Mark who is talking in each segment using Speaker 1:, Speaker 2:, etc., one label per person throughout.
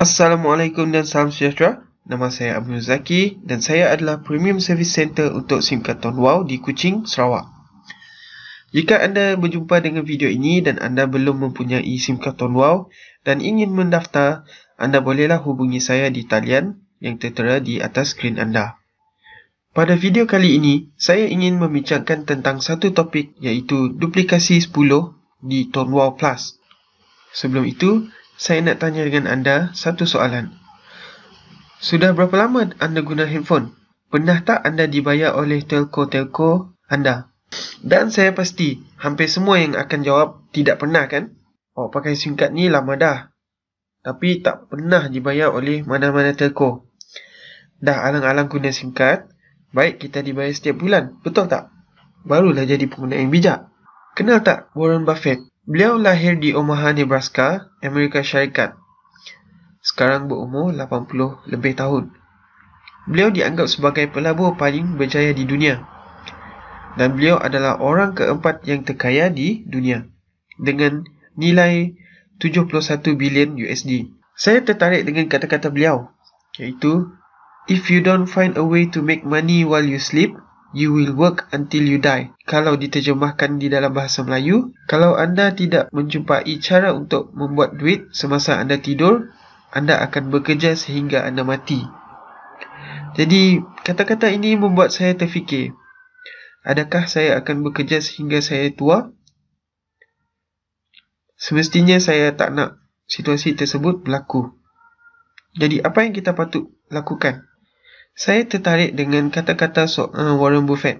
Speaker 1: Assalamualaikum dan salam sejahtera. Nama saya Abdul Zaki dan saya adalah Premium Service Center untuk SIM card Tone Wow di Kuching, Sarawak. Jika anda berjumpa dengan video ini dan anda belum mempunyai SIM card Tone Wow dan ingin mendaftar, anda bolehlah hubungi saya di talian yang tertera di atas skrin anda. Pada video kali ini, saya ingin membincangkan tentang satu topik iaitu duplikasi 10 di Tone Wow Plus. Sebelum itu, saya nak tanya dengan anda satu soalan. Sudah berapa lama anda guna handphone? Pernah tak anda dibayar oleh telco anda? Dan saya pasti, hampir semua yang akan jawab tidak pernah kan? Oh, pakai SIM card ni lama dah. Tapi tak pernah dibayar oleh mana-mana telco. Dah alang-alang guna SIM card, baik kita dibayar setiap bulan, betul tak? Barulah jadi pengguna yang bijak. Kenal tak Warren Buffett? Beliau lahir di Omaha, Nebraska, Amerika Syarikat. Sekarang berumur 80 lebih tahun. Beliau dianggap sebagai pelabur paling berjaya di dunia. Dan beliau adalah orang keempat yang terkaya di dunia dengan nilai 71 bilion USD. Saya tertarik dengan kata-kata beliau, iaitu if you don't find a way to make money while you sleep, you will work until you die. Kalau diterjemahkan di dalam bahasa Melayu, kalau anda tidak menjumpai cara untuk membuat duit semasa anda tidur, anda akan bekerja sehingga anda mati. Jadi, kata-kata ini membuat saya terfikir, adakah saya akan bekerja sehingga saya tua? Semestinya saya tak nak situasi tersebut berlaku. Jadi, apa yang kita patut lakukan? Saya tertarik dengan kata-kata Warren Buffett.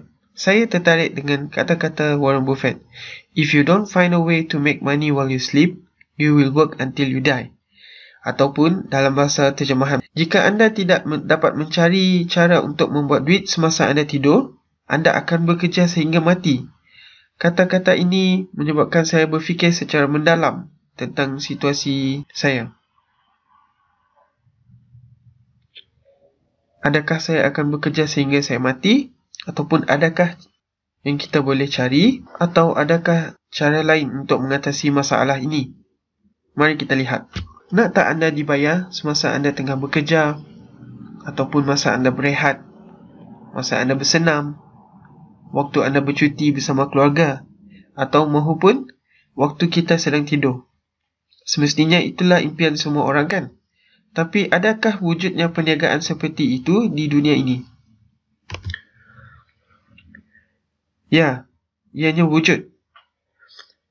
Speaker 1: If you don't find a way to make money while you sleep, you will work until you die. Ataupun dalam bahasa terjemahan, jika anda tidak dapat mencari cara untuk membuat duit semasa anda tidur, anda akan bekerja sehingga mati. Kata-kata ini menyebabkan saya berfikir secara mendalam tentang situasi saya. Adakah saya akan bekerja sehingga saya mati? Ataupun adakah yang kita boleh cari? Atau adakah cara lain untuk mengatasi masalah ini? Mari kita lihat. Nak tak anda dibayar semasa anda tengah bekerja? Ataupun masa anda berehat? Masa anda bersenam? Waktu anda bercuti bersama keluarga? Atau mahupun waktu kita sedang tidur? Semestinya itulah impian semua orang kan? Tapi adakah wujudnya perniagaan seperti itu di dunia ini? Ya, ianya wujud.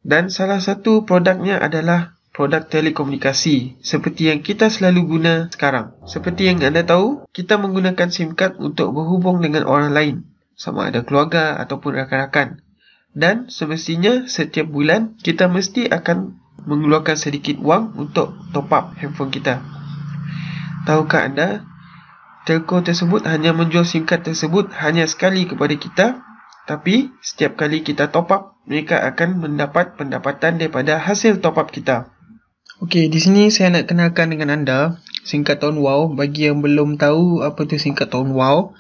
Speaker 1: Dan salah satu produknya adalah produk telekomunikasi seperti yang kita selalu guna sekarang. Seperti yang anda tahu, kita menggunakan SIM card untuk berhubung dengan orang lain, sama ada keluarga ataupun rakan-rakan. Dan semestinya setiap bulan kita mesti akan mengeluarkan sedikit wang untuk top up handphone kita. Tahukah anda, telco tersebut hanya menjual SIM card tersebut hanya sekali kepada kita, tapi setiap kali kita top up, mereka akan mendapat pendapatan daripada hasil top up kita. Okey, di sini saya nak kenalkan dengan anda SIM card Tone Wow. Bagi yang belum tahu apa tu SIM card Tone Wow,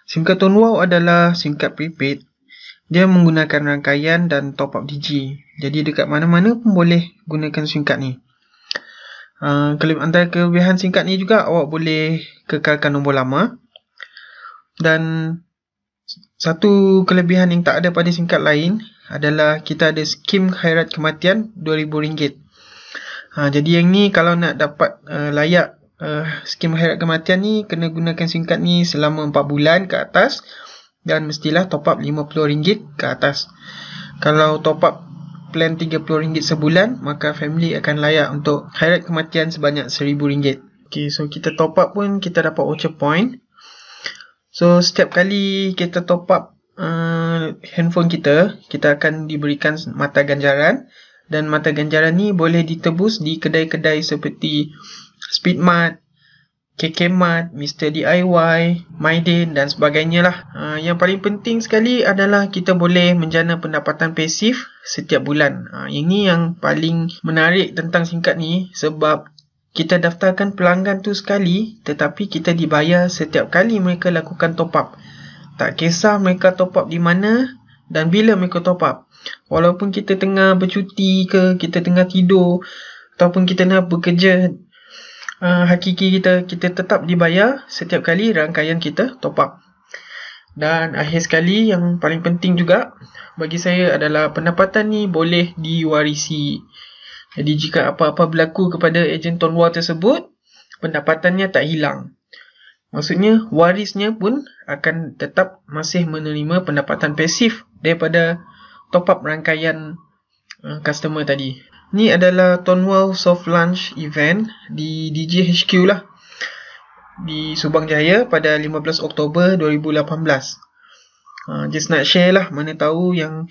Speaker 1: SIM card Tone Wow adalah SIM card prepaid. Dia menggunakan rangkaian dan top up Digi. Jadi dekat mana-mana pun boleh gunakan SIM card ni. Antara kelebihan SIM card ni juga, awak boleh kekalkan nombor lama. Dan satu kelebihan yang tak ada pada SIM card lain adalah kita ada skim khairat kematian RM2,000. Jadi yang ni kalau nak dapat layak skim khairat kematian ni, kena gunakan SIM card ni selama 4 bulan ke atas dan mestilah top up RM50 ke atas. Kalau top up plan RM30 sebulan, maka family akan layak untuk khairat kematian sebanyak RM1,000. Okay, so kita top up pun kita dapat voucher point. So setiap kali kita top up handphone kita akan diberikan mata ganjaran. Dan mata ganjaran ni boleh ditebus di kedai-kedai seperti Speedmart, KKMart, Mr. DIY, Maiden dan sebagainya lah. Yang paling penting sekali adalah kita boleh menjana pendapatan pasif setiap bulan. Yang ni yang paling menarik tentang SIM card ni, sebab kita daftarkan pelanggan tu sekali, tetapi kita dibayar setiap kali mereka lakukan top up. Tak kisah mereka top up di mana dan bila mereka top up. Walaupun kita tengah bercuti ke, kita tengah tidur ataupun kita nak bekerja hakiki kita tetap dibayar setiap kali rangkaian kita top up. Dan akhir sekali, yang paling penting juga bagi saya adalah pendapatan ni boleh diwarisi. Jadi jika apa-apa berlaku kepada ejen Tonwar tersebut, pendapatannya tak hilang. Maksudnya warisnya pun akan tetap masih menerima pendapatan pasif daripada top up rangkaian customer tadi. Ni adalah Tonwar soft launch event di DJ HQ lah, di Subang Jaya pada 15 Oktober 2018. Just nak share lah, mana tahu yang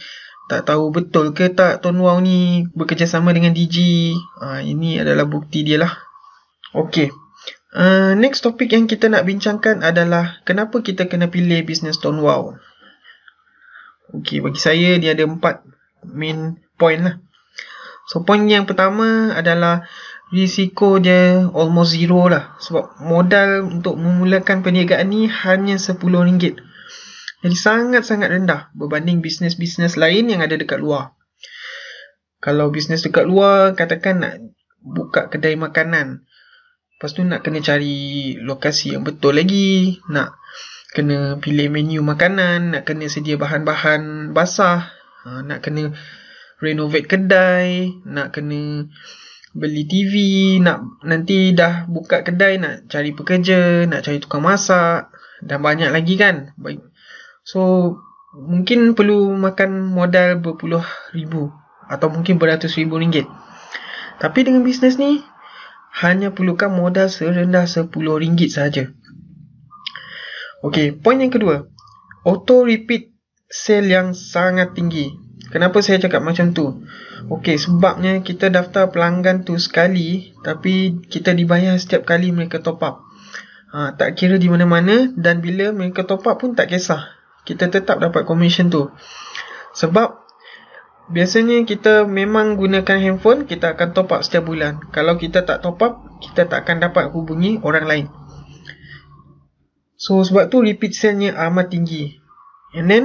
Speaker 1: tak tahu betul ke tak Tonwar ni bekerjasama dengan DJ. Ini adalah bukti dia lah. Okay. Next topik yang kita nak bincangkan adalah kenapa kita kena pilih bisnes Tonwar. Okay, bagi saya dia ada 4 main point lah. So point yang pertama adalah risiko dia almost zero lah. Sebab modal untuk memulakan perniagaan ni hanya RM10. Jadi sangat-sangat rendah berbanding bisnes-bisnes lain yang ada dekat luar. Kalau bisnes dekat luar, katakan nak buka kedai makanan, lepas tu nak kena cari lokasi yang betul lagi, nak kena pilih menu makanan, nak kena sedia bahan-bahan basah, nak kena renovate kedai, nak kena beli TV, nanti dah buka kedai nak cari pekerja, nak cari tukang masak, dan banyak lagi kan. So mungkin perlu makan modal berpuluh ribu atau mungkin beratus ribu ringgit. Tapi dengan bisnes ni hanya perlukan modal serendah RM10 sahaja. Okey, poin yang kedua, auto repeat sale yang sangat tinggi. Kenapa saya cakap macam tu? Okey, sebabnya kita daftar pelanggan tu sekali, tapi kita dibayar setiap kali mereka top up. Tak kira di mana-mana, dan bila mereka top up pun tak kisah, kita tetap dapat komisen tu. Sebab biasanya kita memang gunakan handphone, kita akan top up setiap bulan. Kalau kita tak top up, kita tak akan dapat hubungi orang lain. So sebab tu repeat sale-nya amat tinggi. And then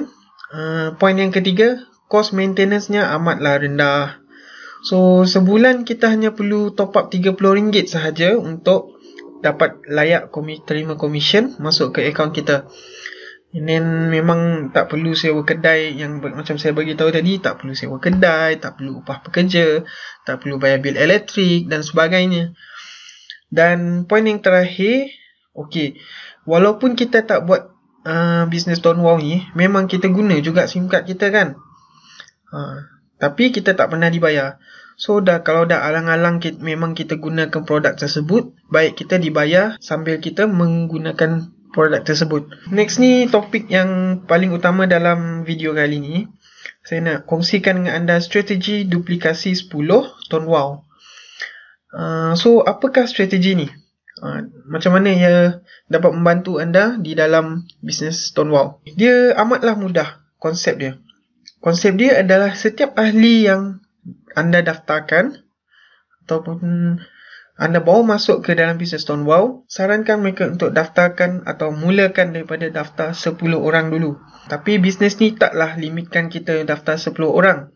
Speaker 1: point yang ketiga, cost maintenance-nya amatlah rendah. So sebulan kita hanya perlu top up RM30 sahaja untuk dapat layak terima komisen masuk ke akaun kita. And then memang tak perlu sewa kedai, yang macam saya bagi tahu tadi, tak perlu sewa kedai, tak perlu upah pekerja, tak perlu bayar bil elektrik dan sebagainya. Dan poin yang terakhir, okey, walaupun kita tak buat bisnes Tonwar ni, memang kita guna juga SIM card kita kan. Tapi kita tak pernah dibayar. So kalau dah alang-alang memang kita gunakan produk tersebut, baik kita dibayar sambil kita menggunakan produk tersebut. Next ni topik yang paling utama dalam video kali ni. Saya nak kongsikan dengan anda strategi duplikasi 10 Tonwar. So apakah strategi ni? Macam mana ia dapat membantu anda di dalam bisnes Tonwar? Dia amatlah mudah konsep dia. Konsep dia adalah setiap ahli yang anda daftarkan ataupun anda bawa masuk ke dalam bisnes Tonwar, sarankan mereka untuk daftarkan atau mulakan daripada daftar 10 orang dulu. Tapi bisnes ni taklah limitkan kita daftar 10 orang.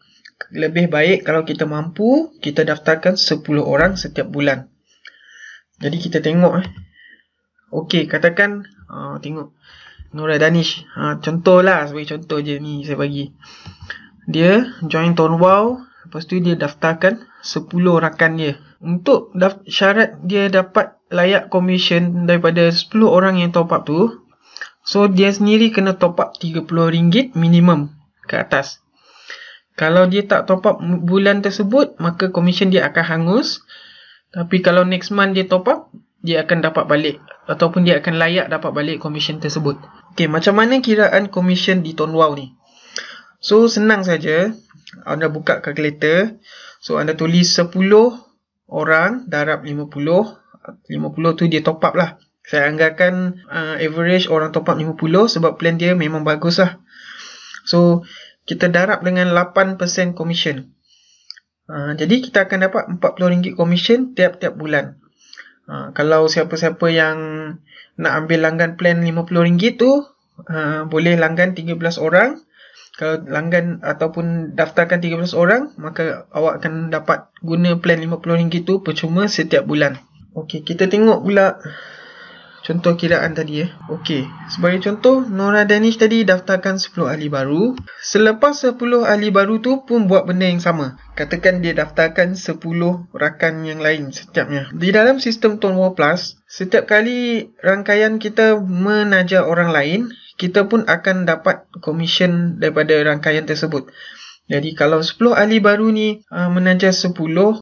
Speaker 1: Lebih baik kalau kita mampu, kita daftarkan 10 orang setiap bulan. Jadi kita tengok Okey, katakan tengok Nora Danish. Contohlah, sebagai contoh je ni saya bagi. Dia join Tonwar, lepas tu dia daftarkan 10 rakan dia. Untuk syarat dia dapat layak komisen daripada 10 orang yang top up tu, so dia sendiri kena top up RM30 minimum ke atas. Kalau dia tak top up bulan tersebut, maka komisen dia akan hangus. Tapi kalau next month dia top up, dia akan dapat balik, ataupun dia akan layak dapat balik komisen tersebut. Okey, macam mana kiraan komisen di Tonwar ni? So senang saja, anda buka kalkulator. So anda tulis 10 orang darab 50 tu dia top up lah. Saya anggarkan average orang top up 50 sebab plan dia memang bagus lah. So kita darab dengan 8% komisen. Jadi kita akan dapat RM40 komisen tiap-tiap bulan. Kalau siapa-siapa yang nak ambil langgan plan RM50 tu, boleh langgan 13 orang. Kalau langgan ataupun daftarkan 13 orang, maka awak akan dapat guna plan RM50 tu percuma setiap bulan. Okey, kita tengok pula contoh kiraan tadi. Okey, sebagai contoh, Nora Danish tadi daftarkan 10 ahli baru. Selepas 10 ahli baru tu pun buat benda yang sama. Katakan dia daftarkan 10 rakan yang lain setiapnya. Di dalam sistem Tonewall Plus, setiap kali rangkaian kita menaja orang lain, kita pun akan dapat komisen daripada rangkaian tersebut. Jadi kalau 10 ahli baru ni menaja 10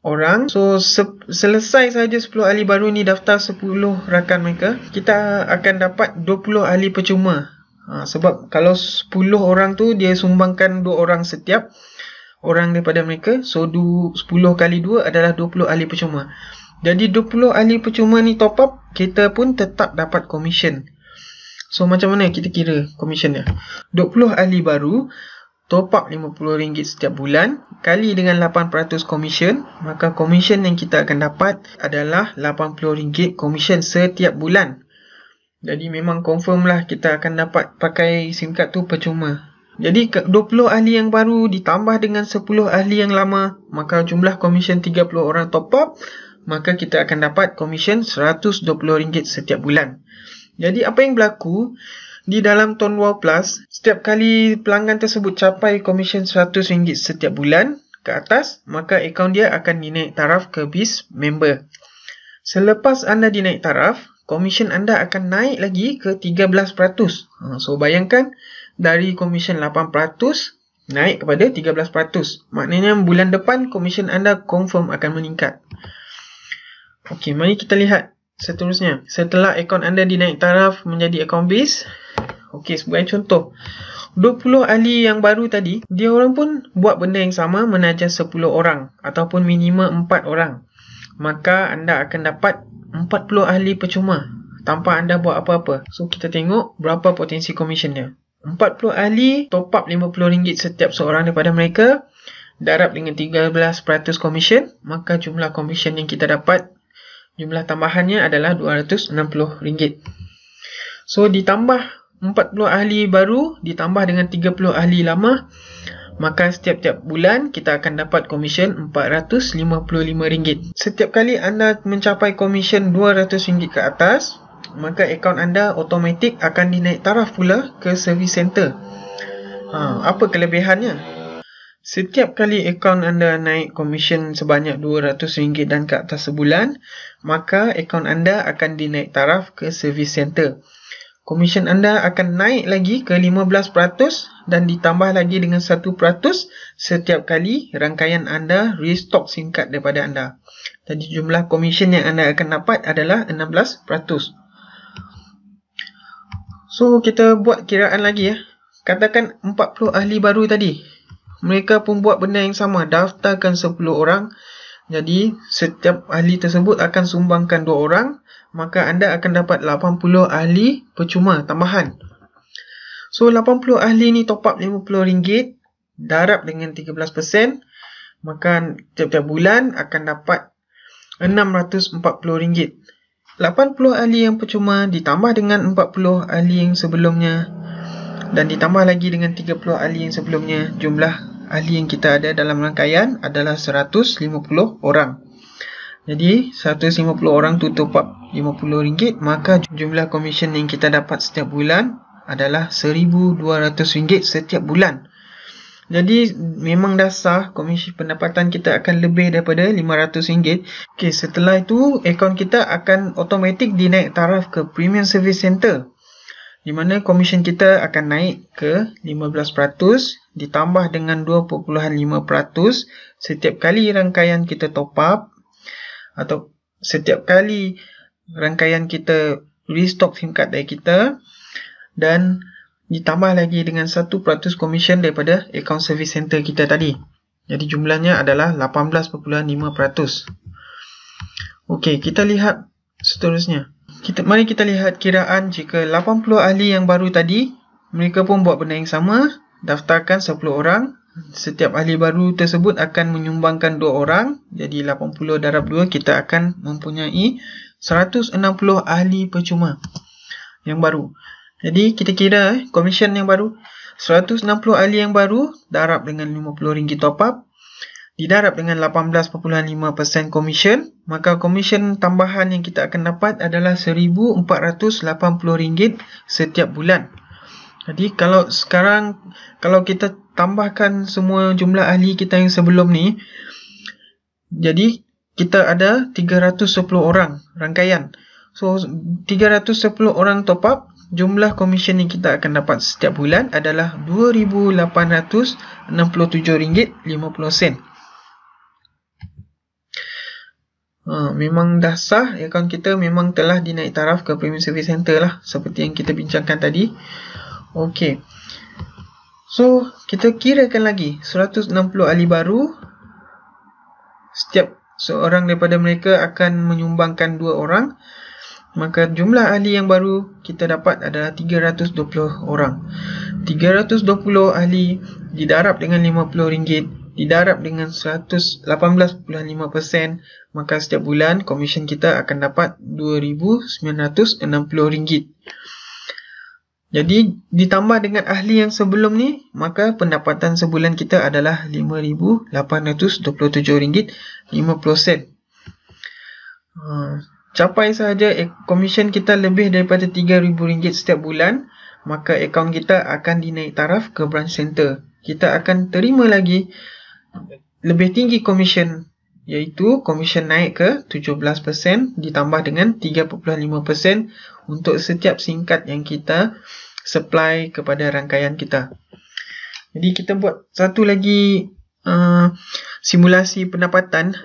Speaker 1: orang, so selesai saja 10 ahli baru ni daftar 10 rakan mereka, kita akan dapat 20 ahli percuma. Sebab kalau 10 orang tu dia sumbangkan 2 orang setiap orang daripada mereka, so 10 kali 2 adalah 20 ahli percuma. Jadi 20 ahli percuma ni top up, kita pun tetap dapat komisen. So macam mana kita kira komisionnya? 20 ahli baru top up RM50 setiap bulan kali dengan 8% komisen, maka komisen yang kita akan dapat adalah RM80 komisen setiap bulan. Jadi memang confirm lah kita akan dapat pakai SIM card tu percuma. Jadi 20 ahli yang baru ditambah dengan 10 ahli yang lama, maka jumlah komisen 30 orang top up, maka kita akan dapat komisen RM120 setiap bulan. Jadi apa yang berlaku di dalam Tonewall Plus, setiap kali pelanggan tersebut capai komisen RM100 setiap bulan ke atas, maka akaun dia akan dinaik taraf ke BIS member. Selepas anda dinaik taraf, komisen anda akan naik lagi ke 13%. So bayangkan dari komisen 8% naik kepada 13%. Maknanya bulan depan komisen anda confirm akan meningkat. Okey, mari kita lihat seterusnya. Setelah akaun anda dinaik taraf menjadi akaun BIS, okey, sebagai contoh, 20 ahli yang baru tadi, dia orang pun buat benda yang sama, menaja 10 orang ataupun minimum 4 orang. Maka anda akan dapat 40 ahli percuma tanpa anda buat apa-apa. So kita tengok berapa potensi komisen dia. 40 ahli top up RM50 setiap seorang daripada mereka, darab dengan 13% komisen, maka jumlah komisen yang kita dapat, jumlah tambahannya adalah RM260. So ditambah 40 ahli baru ditambah dengan 30 ahli lama, maka setiap-tiap bulan kita akan dapat komisen RM455. Setiap kali anda mencapai komisen RM200 ke atas, maka akaun anda automatik akan dinaik taraf pula ke service center. Apa kelebihannya? Setiap kali akaun anda naik komisen sebanyak RM200 dan ke atas sebulan, maka akaun anda akan dinaik taraf ke service center. Komisen anda akan naik lagi ke 15% dan ditambah lagi dengan 1% setiap kali rangkaian anda restock SIM card daripada anda. Jadi jumlah komisen yang anda akan dapat adalah 16%. So kita buat kiraan lagi. Katakan 40 ahli baru tadi, mereka pun buat benda yang sama, daftarkan 10 orang. Jadi setiap ahli tersebut akan sumbangkan 2 orang, maka anda akan dapat 80 ahli percuma tambahan. So 80 ahli ni top up RM50, darab dengan 13%, maka tiap-tiap bulan akan dapat RM640. 80 ahli yang percuma ditambah dengan 40 ahli yang sebelumnya dan ditambah lagi dengan 30 ahli yang sebelumnya, jumlah ahli yang kita ada dalam rangkaian adalah 150 orang. Jadi 150 orang tu top up RM50, maka jumlah komisen yang kita dapat setiap bulan adalah RM1,200 setiap bulan. Jadi memang dah sah, komisi pendapatan kita akan lebih daripada RM500. Okey, setelah itu akaun kita akan automatik dinaik taraf ke Premium Service Center, di mana komisen kita akan naik ke 15% ditambah dengan 2.5% setiap kali rangkaian kita top up atau setiap kali rangkaian kita restock SIM card dari kita, dan ditambah lagi dengan 1% komisen daripada account service center kita tadi. Jadi jumlahnya adalah 18.5%. Okey, kita lihat seterusnya. Mari kita lihat kiraan jika 80 ahli yang baru tadi, mereka pun buat benda yang sama, daftarkan 10 orang. Setiap ahli baru tersebut akan menyumbangkan 2 orang. Jadi 80 darab 2, kita akan mempunyai 160 ahli percuma yang baru. Jadi kita kira komisen yang baru, 160 ahli yang baru darab dengan RM50 top up, didarab dengan 18.5% komisen, maka komisen tambahan yang kita akan dapat adalah RM1,480 setiap bulan. Jadi kalau kita tambahkan semua jumlah ahli kita yang sebelum ni, jadi kita ada 310 orang rangkaian. So 310 orang top up, jumlah komisen yang kita akan dapat setiap bulan adalah RM2,867.50. Memang dah sah, akaun kita memang telah dinaik taraf ke Premium Service Center lah, seperti yang kita bincangkan tadi. Okey. So, kita kirakan lagi 160 ahli baru. Setiap seorang daripada mereka akan menyumbangkan 2 orang. Maka jumlah ahli yang baru kita dapat adalah 320 orang. 320 ahli didarab dengan RM50, didarab dengan 18.5%, maka setiap bulan komisen kita akan dapat RM2,960. Jadi ditambah dengan ahli yang sebelum ni, maka pendapatan sebulan kita adalah RM5,827.50. Capai sahaja komisen kita lebih daripada RM3,000 setiap bulan, maka akaun kita akan dinaik taraf ke branch center. Kita akan terima lagi lebih tinggi komisen, iaitu komisen naik ke 17% ditambah dengan 3.5% untuk setiap singkat yang kita supply kepada rangkaian kita. Jadi kita buat satu lagi simulasi pendapatan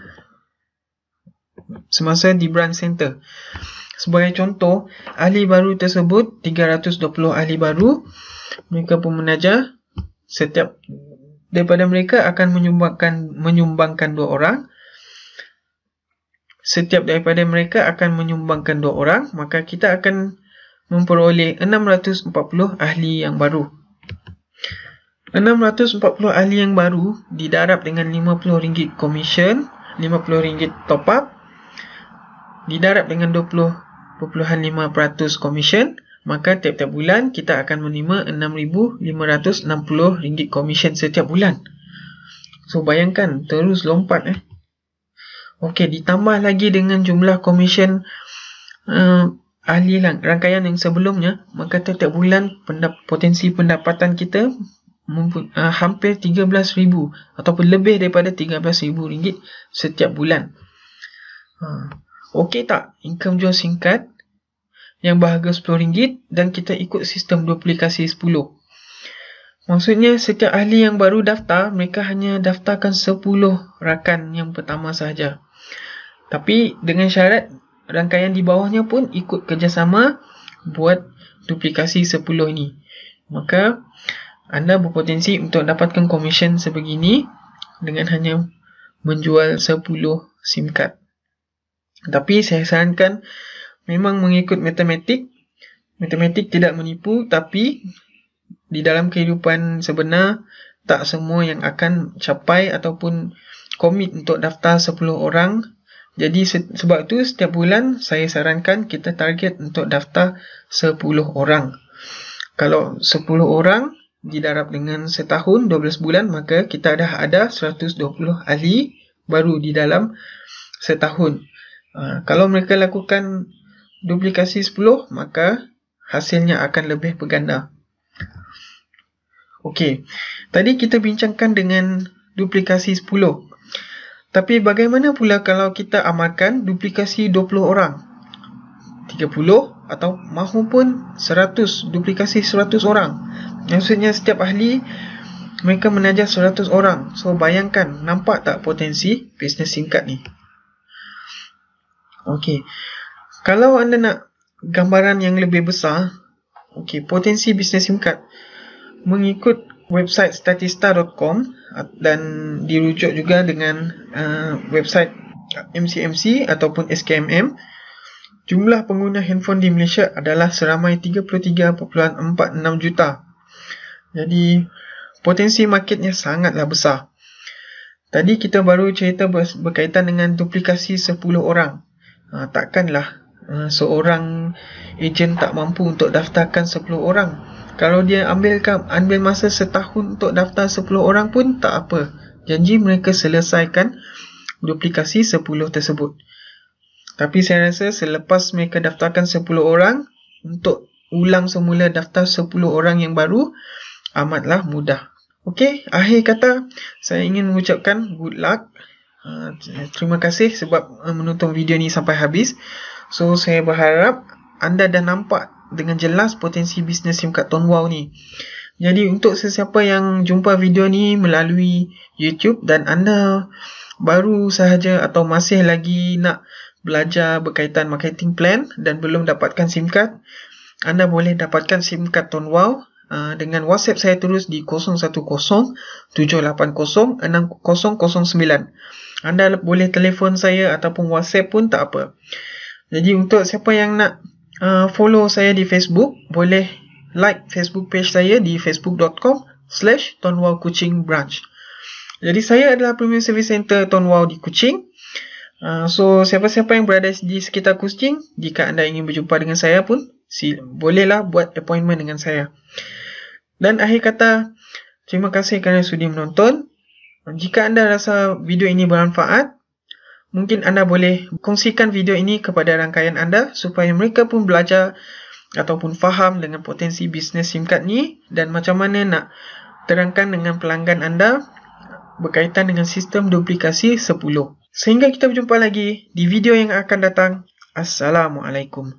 Speaker 1: semasa di branch center. Sebagai contoh, ahli baru tersebut 320 ahli baru, mereka pun menajar, setiap daripada mereka akan menyumbangkan 2 orang. Setiap daripada mereka akan menyumbangkan 2 orang, maka kita akan memperoleh 640 ahli yang baru. 640 ahli yang baru didarab dengan RM50 komisen, RM50 top up, didarab dengan 20.5% komisen, maka tiap-tiap bulan kita akan menerima RM6,560 komisen setiap bulan. So bayangkan, terus lompat Okey, ditambah lagi dengan jumlah komisen ahli rangkaian yang sebelumnya, maka tiap-tiap bulan potensi pendapatan kita hampir RM13,000 ataupun lebih daripada RM13,000 setiap bulan. Okey tak? Income jual singkat yang berharga RM10 dan kita ikut sistem duplikasi 10. Maksudnya setiap ahli yang baru daftar, mereka hanya daftarkan 10 rakan yang pertama sahaja. Tapi dengan syarat rangkaian di bawahnya pun ikut kerjasama buat duplikasi 10 ini. Maka anda berpotensi untuk dapatkan komisen sebegini dengan hanya menjual 10 SIM card. Tapi saya sarankan memang mengikut matematik. Matematik tidak menipu, tapi di dalam kehidupan sebenar tak semua yang akan capai ataupun komit untuk daftar 10 orang. Jadi sebab itu setiap bulan saya sarankan kita target untuk daftar 10 orang. Kalau 10 orang didarab dengan setahun 12 bulan, maka kita dah ada 120 ahli baru di dalam setahun. Kalau mereka lakukan duplikasi 10, maka hasilnya akan lebih berganda. Okey, tadi kita bincangkan dengan duplikasi 10. Tapi bagaimana pula kalau kita amalkan duplikasi 20 orang, 30 atau mahupun 100, duplikasi 100 orang. Maksudnya setiap ahli mereka menajar 100 orang. So bayangkan, nampak tak potensi bisnes singkat ni? Okey, kalau anda nak gambaran yang lebih besar, potensi bisnes singkat mengikut website statista.com dan dirujuk juga dengan website MCMC ataupun SKMM, jumlah pengguna handphone di Malaysia adalah seramai 33.46 juta. Jadi potensi marketnya sangatlah besar. Tadi kita baru cerita berkaitan dengan duplikasi 10 orang. Takkanlah seorang ejen tak mampu untuk daftarkan 10 orang. Kalau dia ambil masa setahun untuk daftar 10 orang pun tak apa. Janji mereka selesaikan duplikasi 10 tersebut. Tapi saya rasa selepas mereka daftarkan 10 orang, untuk ulang semula daftar 10 orang yang baru amatlah mudah. Okey, akhir kata saya ingin mengucapkan good luck. Terima kasih sebab menonton video ni sampai habis. So saya berharap anda dah nampak dengan jelas potensi bisnes SIM card Tuan Wow ni. Jadi untuk sesiapa yang jumpa video ni melalui YouTube dan anda baru sahaja atau masih lagi nak belajar berkaitan marketing plan dan belum dapatkan SIM card, anda boleh dapatkan SIM card Tuan Wow dengan WhatsApp saya terus di 010-780-6009. Anda boleh telefon saya ataupun WhatsApp pun tak apa. Jadi untuk siapa yang nak follow saya di Facebook, boleh like Facebook page saya di facebook.com/tonwowkuchingbranch. Jadi saya adalah Premier Service Center Tuan Wow di Kuching. So siapa-siapa yang berada di sekitar Kuching, jika anda ingin berjumpa dengan saya pun, bolehlah buat appointment dengan saya. Dan akhir kata, terima kasih kerana sudi menonton. Jika anda rasa video ini bermanfaat, mungkin anda boleh kongsikan video ini kepada rangkaian anda supaya mereka pun belajar ataupun faham dengan potensi bisnes SIM card ni dan macam mana nak terangkan dengan pelanggan anda berkaitan dengan sistem duplikasi 10. Sehingga kita berjumpa lagi di video yang akan datang. Assalamualaikum.